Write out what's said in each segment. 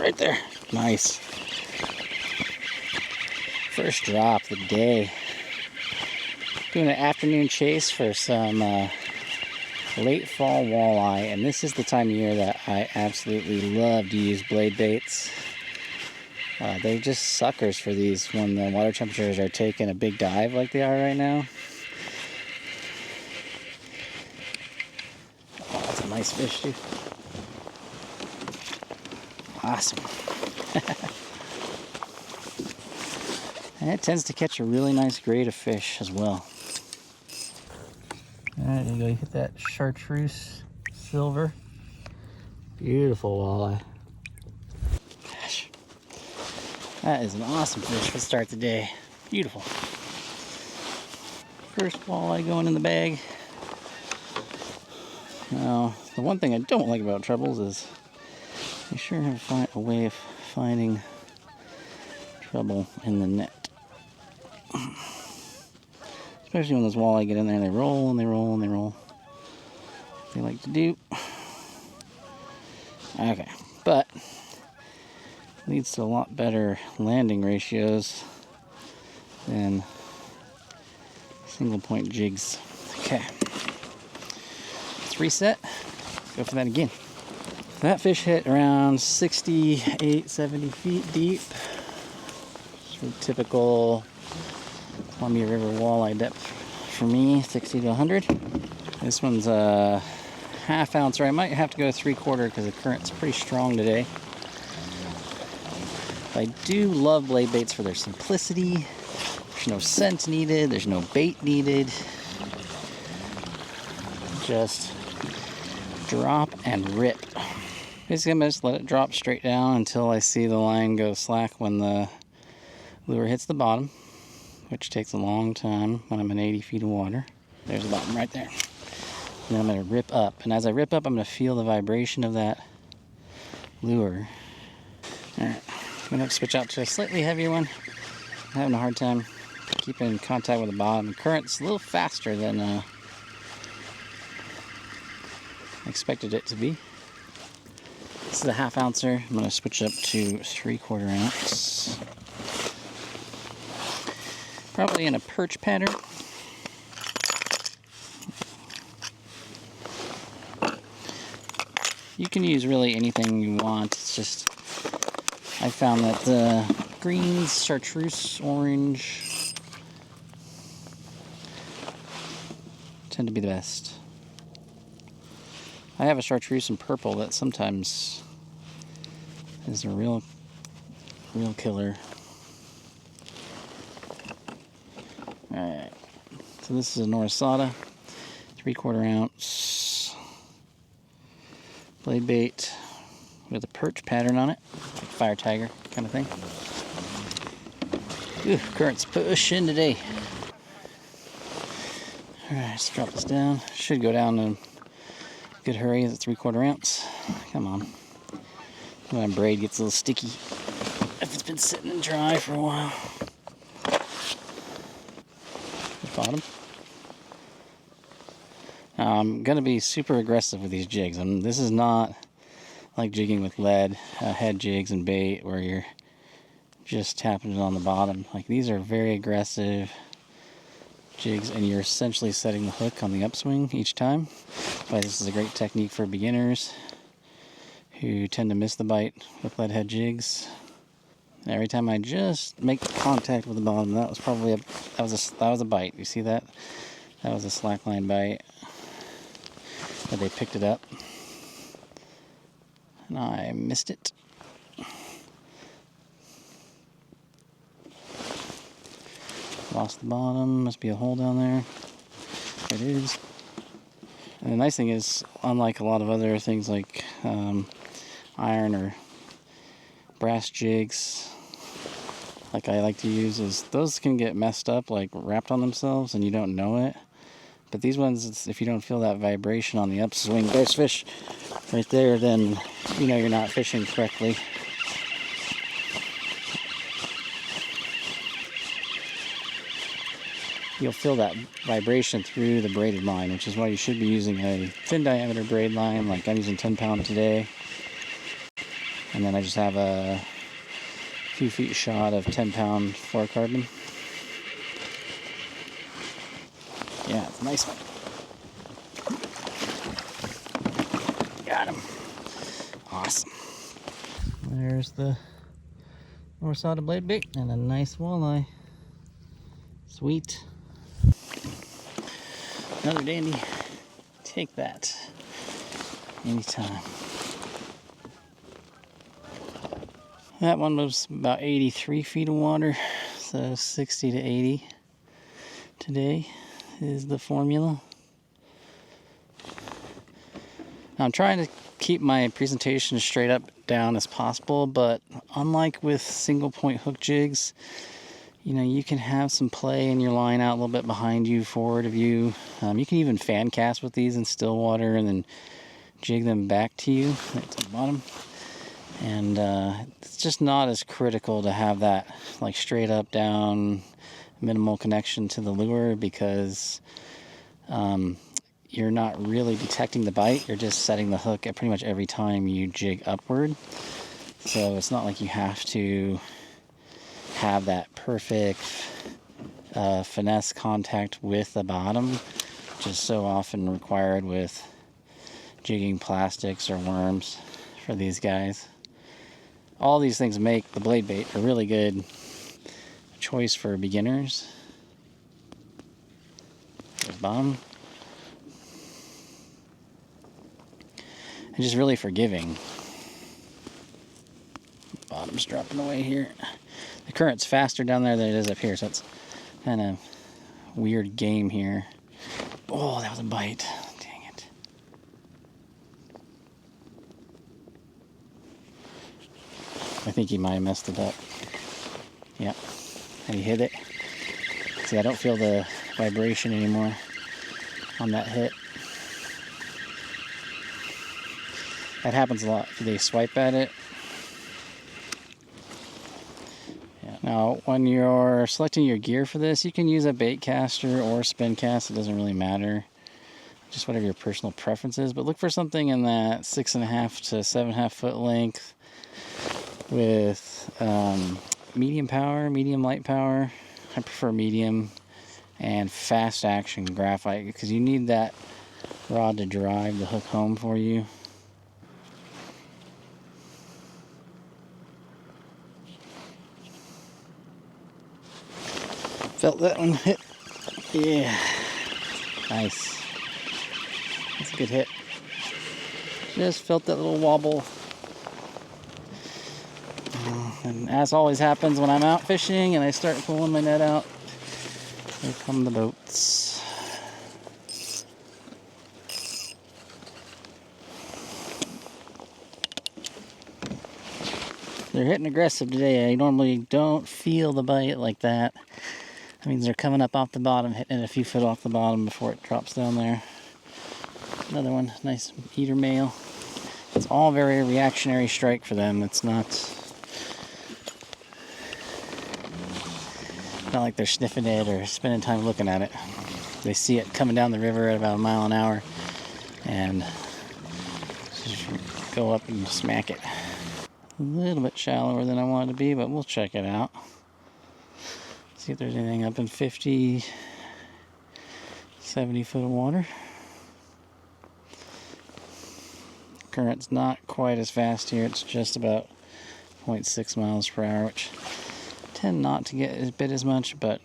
right there. Nice. First drop of the day. Doing an afternoon chase for some late fall walleye, and this is the time of year that I absolutely love to use blade baits. They're just suckers for these when the water temperatures are taking a big dive like they are right now. Oh, that's a nice fish too. Awesome. And it tends to catch a really nice grade of fish as well. Alright, there you go. You hit that chartreuse silver. Beautiful walleye. Gosh. That is an awesome fish to start the day. Beautiful. First walleye going in the bag. Now, the one thing I don't like about trebles is you sure have to find a way of finding treble in the net. Especially when those walleye get in there and they roll and they roll and they roll. They like to do. Okay, but leads to a lot better landing ratios than single point jigs. Okay, let's reset. Go for that again. That fish hit around 68, 70 feet deep. Sort of typical Columbia River walleye depth for me, 60 to 100. This one's a ½ ounce, or I might have to go 3/4 because the current's pretty strong today. I do love blade baits for their simplicity. There's no scent needed, there's no bait needed. Just drop and rip. Basically, I'm going to just let it drop straight down until I see the line go slack when the lure hits the bottom, which takes a long time when I'm in 80 feet of water. There's the bottom right there. And then I'm going to rip up. And as I rip up, I'm going to feel the vibration of that lure. Alright, I'm going to switch out to a slightly heavier one. I'm having a hard time keeping in contact with the bottom. The current's a little faster than I expected it to be. This is a ½ ouncer. I'm going to switch up to 3/4 ounce. Probably in a perch pattern. You can use really anything you want. It's just, I found that the greens, chartreuse, orange tend to be the best. I have a chartreuse and purple that sometimes is a real killer. Alright, so this is a Norisata, 3/4 ounce blade bait with a perch pattern on it, like fire tiger kind of thing. Ooh, current's pushing today. Alright, let's drop this down. Should go down in a good hurry. It's a 3/4 ounce. Come on. My braid gets a little sticky if it's been sitting and dry for a while. Bottom. I'm going to be super aggressive with these jigs. This is not like jigging with lead, head jigs and bait where you're just tapping it on the bottom. Like, these are very aggressive jigs, and you're essentially setting the hook on the upswing each time. That's why this is a great technique for beginners who tend to miss the bite with lead head jigs. Every time I just make contact with the bottom, that was probably that was a bite. You see that? That was a slackline bite. But they picked it up, and I missed it. Lost the bottom. Must be a hole down there. It is. And the nice thing is, unlike a lot of other things like iron or brass jigs, like I like to use, is those can get messed up, like wrapped on themselves, and you don't know it. But these ones, if you don't feel that vibration on the upswing, there's fish right there, then you know you're not fishing correctly. You'll feel that vibration through the braided line, which is why you should be using a thin diameter braid line. Like I'm using 10 pound today. And then I just have a few feet shot of 10-pound fluorocarbon. Yeah, it's a nice one. Got him. Awesome. There's the north side of blade bait and a nice walleye. Sweet. Another dandy. Take that. Anytime. That one was about 83 feet of water, so 60 to 80 today is the formula. Now I'm trying to keep my presentation as straight up down as possible, but unlike with single point hook jigs, you know, you can have some play in your line out a little bit behind you, forward of you. You can even fan cast with these in still water and then jig them back to you right to the bottom. And it's just not as critical to have that like straight up down minimal connection to the lure, because you're not really detecting the bite. You're just setting the hook at pretty much every time you jig upward. So it's not like you have to have that perfect finesse contact with the bottom, which is so often required with jigging plastics or worms for these guys. All these things make the blade bait a really good choice for beginners. There's bottom. And just really forgiving. Bottom's dropping away here. The current's faster down there than it is up here, so it's kind of weird game here. Oh, that was a bite. Dang it. I think he might have messed it up. Yep. And he hit it. See, I don't feel the vibration anymore on that hit. That happens a lot. If they swipe at it. Yeah. Now, when you're selecting your gear for this, you can use a bait caster or spin cast. It doesn't really matter. Just whatever your personal preference is. But look for something in that 6.5 to 7.5 foot length with medium power, medium light power. I prefer medium, and fast action graphite, because you need that rod to drive the hook home for you. Felt that one hit. Yeah. Nice. That's a good hit. Just felt that little wobble. And as always happens when I'm out fishing and I start pulling my net out, here come the boats. They're hitting aggressive today. I normally don't feel the bite like that. That means they're coming up off the bottom, hitting it a few foot off the bottom before it drops down there. Another one, nice eater male. It's all very reactionary strike for them. It's not like they're sniffing it or spending time looking at it. They see it coming down the river at about a mile an hour and just go up and smack it. A little bit shallower than I wanted to be, but we'll check it out. See if there's anything up in 50, 70 foot of water. Current's not quite as fast here. It's just about 0.6 miles per hour, which I tend not to get a bit as much, but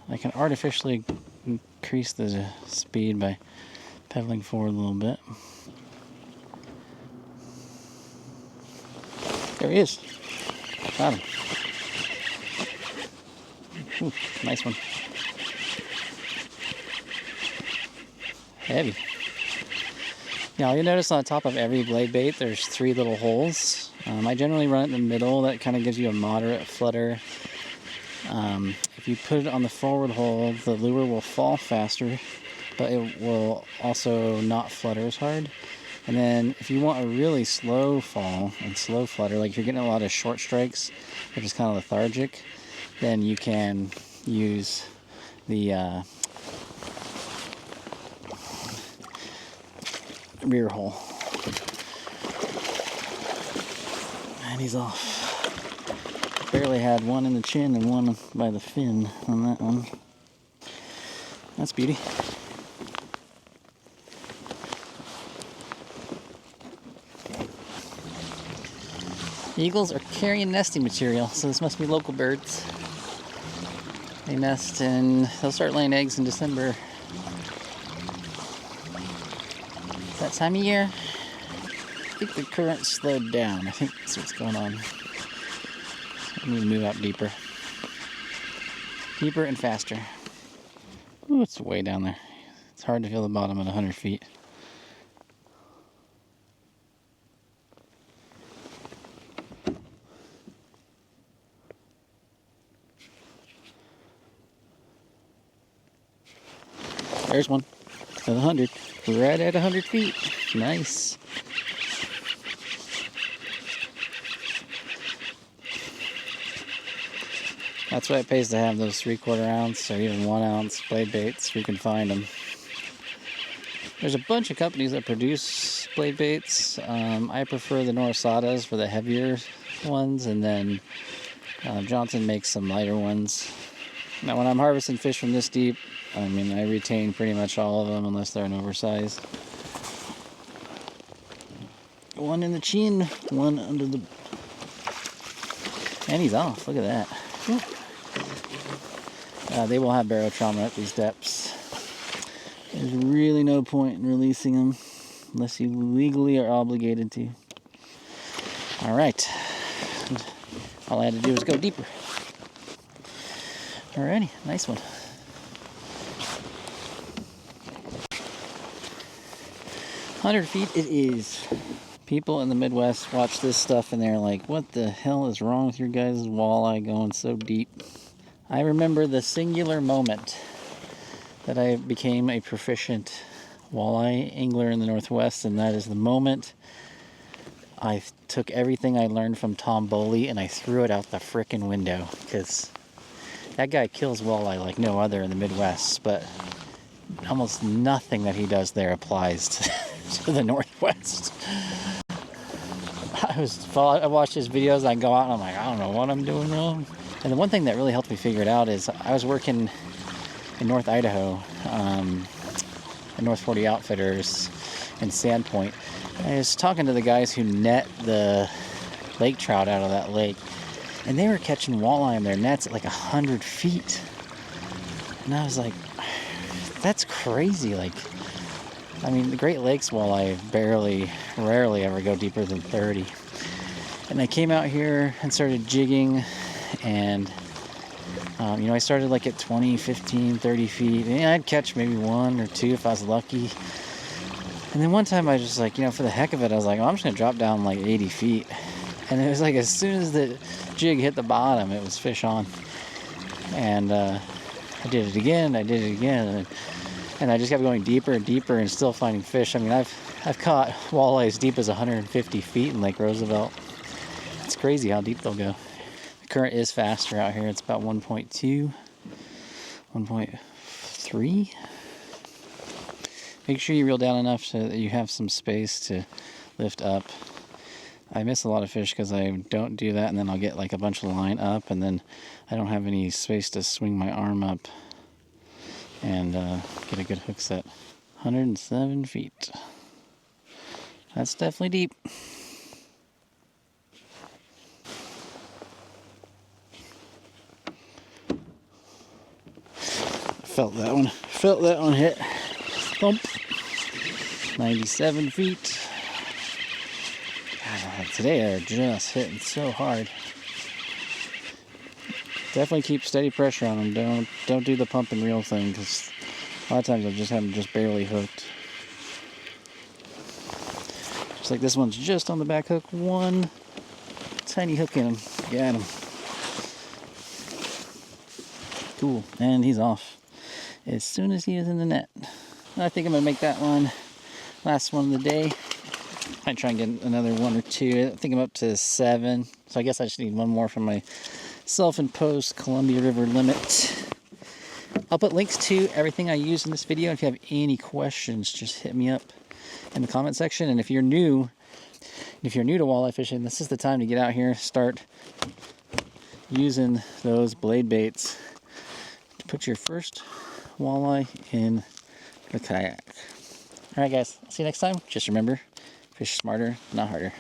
I can artificially increase the speed by pedaling forward a little bit. There he is. Got him. Ooh, nice one. Heavy. Now you'll notice on the top of every blade bait there's 3 little holes. I generally run it in the middle. That kind of gives you a moderate flutter. If you put it on the forward hole, the lure will fall faster, but it will also not flutter as hard. And then if you want a really slow fall and slow flutter, like if you're getting a lot of short strikes, which is kind of lethargic, then you can use the rear hole. And he's off. Barely had one in the chin and one by the fin on that one. That's beauty. Eagles are carrying nesting material, so this must be local birds. They nest and they'll start laying eggs in December. That time of year. I think the current slowed down. I think that's what's going on. I need to move out deeper. Deeper and faster. Ooh, it's way down there. It's hard to feel the bottom at 100 feet. There's one at 100. Right at 100 feet. Nice. That's why it pays to have those 3/4 ounce or even 1 ounce blade baits. You can find them. There's a bunch of companies that produce blade baits. I prefer the Norisadas for the heavier ones, and then Johnson makes some lighter ones. Now, when I'm harvesting fish from this deep, I mean, I retain pretty much all of them unless they're an oversized. One in the chin, one under the... And he's off, look at that. They will have barotrauma at these depths. There's really no point in releasing them unless you legally are obligated to. Alright. All I had to do was go deeper. Alrighty, nice one. "100 feet it is." People in the Midwest watch this stuff and they're like, what the hell is wrong with your guys' walleye going so deep? I remember the singular moment that I became a proficient walleye angler in the Northwest, and that is the moment I took everything I learned from Tom Boley and I threw it out the frickin' window, because that guy kills walleye like no other in the Midwest, but almost nothing that he does there applies to the Northwest. I watched his videos and I go out and I'm like, I don't know what I'm doing wrong. And the one thing that really helped me figure it out is I was working in North Idaho, at North 40 Outfitters in Sandpoint. I was talking to the guys who net the lake trout out of that lake, and they were catching walleye in their nets at like 100 feet. And I was like, that's crazy. Like, I mean, the Great Lakes walleye rarely ever go deeper than 30. And I came out here and started jigging, and I started like at 20, 15, 30 feet. And I'd catch maybe one or two if I was lucky. And then one time I just like, for the heck of it, I was like, oh, I'm just gonna drop down like 80 feet. And it was like as soon as the jig hit the bottom, it was fish on. And I did it again, and I just kept going deeper and deeper and still finding fish. I mean, I've caught walleye as deep as 150 feet in Lake Roosevelt. It's crazy how deep they'll go. The current is faster out here. It's about 1.2, 1.3. Make sure you reel down enough so that you have some space to lift up. I miss a lot of fish because I don't do that, and then I'll get like a bunch of line up, and then I don't have any space to swing my arm up and get a good hook set. 107 feet. That's definitely deep. Felt that one hit. Bump. 97 feet. God, today they're just hitting so hard. Definitely keep steady pressure on them. Don't do the pump and reel thing, because a lot of times I've just had them just barely hooked. Just like this one's just on the back hook. One tiny hook in him. Got him. Cool. And he's off as soon as he is in the net. I think I'm going to make that one last one of the day. Might try and get another one or two. I think I'm up to 7. So I guess I just need one more from my self-imposed Columbia River limit. I'll put links to everything I use in this video. If you have any questions, just hit me up in the comment section. And if you're new, If you're new to walleye fishing, this is the time to get out here, start using those blade baits to put your first walleye in the kayak. Alright guys, see you next time. Just remember, fish smarter, not harder.